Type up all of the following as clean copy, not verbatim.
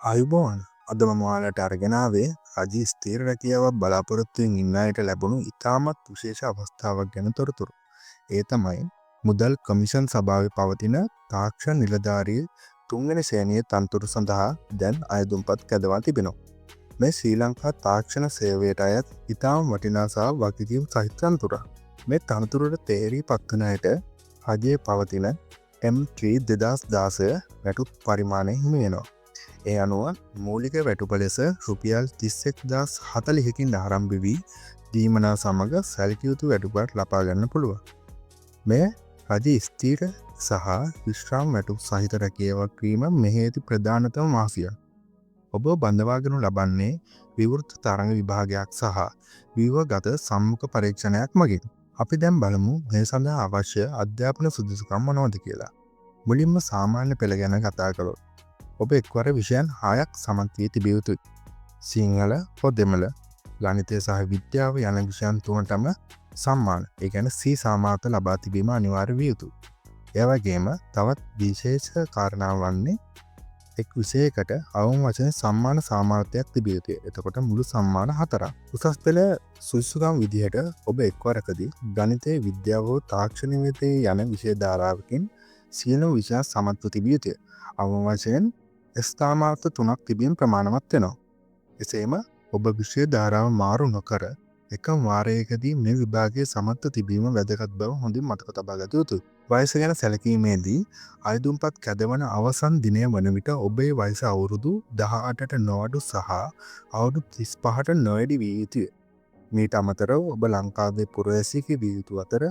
අයුබෝවන් අද මම ඔයාලට අරගෙන ආවේ රජයේ ස්ථීර රැකියාවක් බලාපොරොත්තුවෙන් ඉන්න අයට ලැබුණු ඉතාමත් විශේෂ අවස්ථාවක් ගැන තොරතුරු. ඒ තමයි මුදල් කමිෂන් සභාවේ පවතින තාක්ෂණ නිලධාරී තුන්වෙනි ශ්‍රේණියේ තනතුරු සඳහා දැන් අයදුම්පත් කැදවා තිබෙනවා. මේ ශ්‍රී ලංකා තාක්ෂණ සේවයට අයත් ඉතාම වටිනා සහ වගකීම් සහිත තනතුරක්. මේ තනතුරට තේරී පත්වන අයට රජයේ පවතින M3 2016 වැටුප් පරිමාණය හිමි වෙනවා. ඒ අනුව මූලික වැටුප ලෙස රුපියල් 31,040කින් ආරම්භ වී දීමනා සමග සැලකිය යුතු වැටුපක් ලබා ගන්න පුළුවන්. මේ රජයේ ස්ථීර සහ විශ්‍රාම වැටුප් සහිත රැකියාවක් වීම මෙහි ඇති ප්‍රධානතම මාසියක්. ඔබ බඳවාගනු ලබන්නේ විවෘත තරඟ විභාගයක් සහ ව්‍යුහගත සම්මුඛ පරීක්ෂණයක් මගින්. අපි දැන් බලමු මේ සඳහා අවශ්‍ය අධ්‍යාපන සුදුසුකම් මොනවද කියලා. මුලින්ම සාමාන්‍ය පෙළ ගැන කතා කළොත් ඔබ එක්වර විෂයන් 6ක් සමත් වී තිබිය යුතුයි. සිංහල, හෝ දෙමළ, ගණිතය සහ විද්‍යාව යන විෂයන් තුනටම සම්මාන, ඒ කියන්නේ C සාමාර්ථ ලබා තිබීම අනිවාර්ය විය යුතුයි. ඒ වගේම තවත් විශේෂ කාරණාවක් වන්නේ එක් විෂයකට අවම වශයෙන් සම්මාන සාමාර්ථයක් තිබිය යුතුයි. එතකොට මුළු සම්මාන 4ක්. උසස් පෙළ සුදුසුකම් විදිහට ඔබ එක්වරකදී ගණිතය, විද්‍යාව හෝ තාක්ෂණ විෂය යන විෂය ධාරාවකින් සියලුම විෂයන් සමත්ව තිබිය යුතුයි. අවම වශයෙන් ස්ථාමාර්ථ 3ක් තිබීම ප්‍රමාණවත් වෙනවා. එසේම ඔබ විෂය ධාරාව මාරු නොකර එකම වාරයකදී මේ විභාගයේ සමත්ව තිබීම වැදගත් බව හොඳින් මතක තබා ගත යුතුයි. වයස ගැන සැලකීමේදී අයදුම්පත් කැදවන අවසන් දිනය වන විට ඔබේ වයස අවුරුදු 18ට නොඅඩු සහ අවුරුදු 35ට නොවැඩි විය යුතුය. මීට අමතරව ඔබ ලංකාවේ පුරවැසියෙක් විය යුතු අතර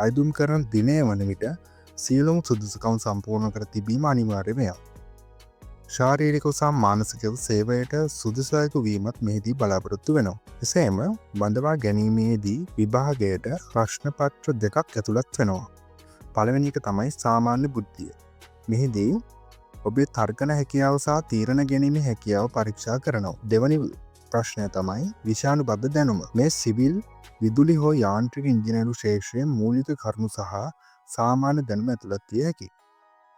අයදුම් කරන දිනය වන විට සියලුම සුදුසුකම් සම්පූර්ණ කර තිබීම අනිවාර්ය වෙනවා. ශාරීරික සහ මානසික සේවයට සුදුසු අයෙකු වීමත් මෙහිදී බලාපොරොත්තු වෙනවා. එසේම බඳවා ගැනීමේදී විභාගයට ප්‍රශ්න පත්‍ර දෙකක් ඇතුළත් වෙනවා. පළවෙනි එක තමයි සාමාන්‍ය බුද්ධිය. මෙහිදී ඔබේ තර්කන හැකියාව සහ තීරණ ගැනීමේ හැකියාව පරීක්ෂා කරනවා. දෙවැනි ප්‍රශ්නය තමයි විෂයානුබද්ධ දැනුම. මේ සිවිල්, විදුලි හෝ යාන්ත්‍රික ඉංජිනේරු ශාස්ත්‍රයේ මූලික කරුණු සහ සාමාන්‍ය දැනුම ඇතුළත් විය හැකියි.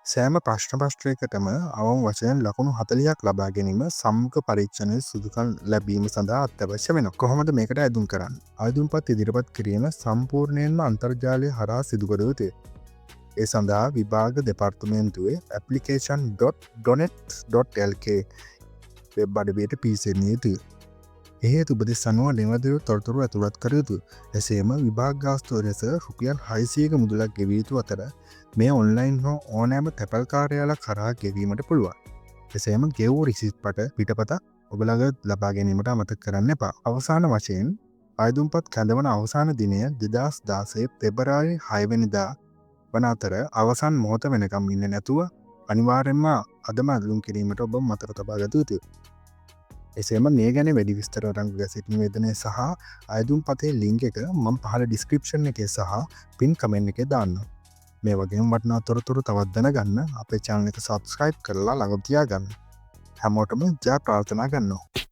සෑම ප්‍රශ්න පත්‍රයකටම අවම වශයෙන් ලකුණු 40ක් ලබා ගැනීම සම්මුඛ පරීක්ෂණයේ සුදුසුකම් ලැබීම සඳහා අත්‍යවශ්‍ය වෙනවා. කොහොමද මේකට අයදුම් කරන්නේ? අයදුම්පත් ඉදිරිපත් කිරීම සම්පූර්ණයෙන්ම අන්තර්ජාලය හරහා සිදු කර යුතුය. ඒ සඳහා විභාග දෙපාර්තමේන්තුවේ application.donet.lk වෙබ් අඩවියට පිවිසෙන්න යුතුය. එහෙත් උපදෙස් අනුව නිවැරදිව තොරතුරු ඇතුළත් කර යුතුය. එසේම විභාග ගාස්තුව ලෙස රුපියල් 600ක මුදලක් ගෙවිය යුතු අතර මේ ඔන්ලයින් හෝ ඕනෑම තැපැල් කාර්යාලයක් කරා ගෙවීමට පුළුවන්. එසේම ගෙවූ රිසිට් පිටපතක් ඔබ ළඟ ලබා ගැනීමට අමතක කරන්න එපා. අවසාන වශයෙන් අයදුම්පත් කැඳවන අවසාන දිනය 2016 පෙබරවාරි 6 වෙනිදා වන අතර අවසන් මොහොත වෙනකම් ඉන්නේ නැතුව අනිවාර්යෙන්ම අදම අයදුම් කිරීමට ඔබ මතක තබා ගත යුතුයි. එසේම මේ ගැන වැඩි විස්තර අරන් ගැසට් නිවේදනය සහ අයදුම්පතේ ලින්ක් එක මම පහළ ඩිස්ක්‍රිප්ෂන් එකේ සහ පින් කමෙන්ට් එකේ දාන්නම්. මේ වගේම වටිනා තොරතුරු තවත් දැනගන්න අපේ channel එක subscribe කරලා ළඟ තියාගන්න. හැමෝටම ජය ප්‍රාර්ථනා කරනවා.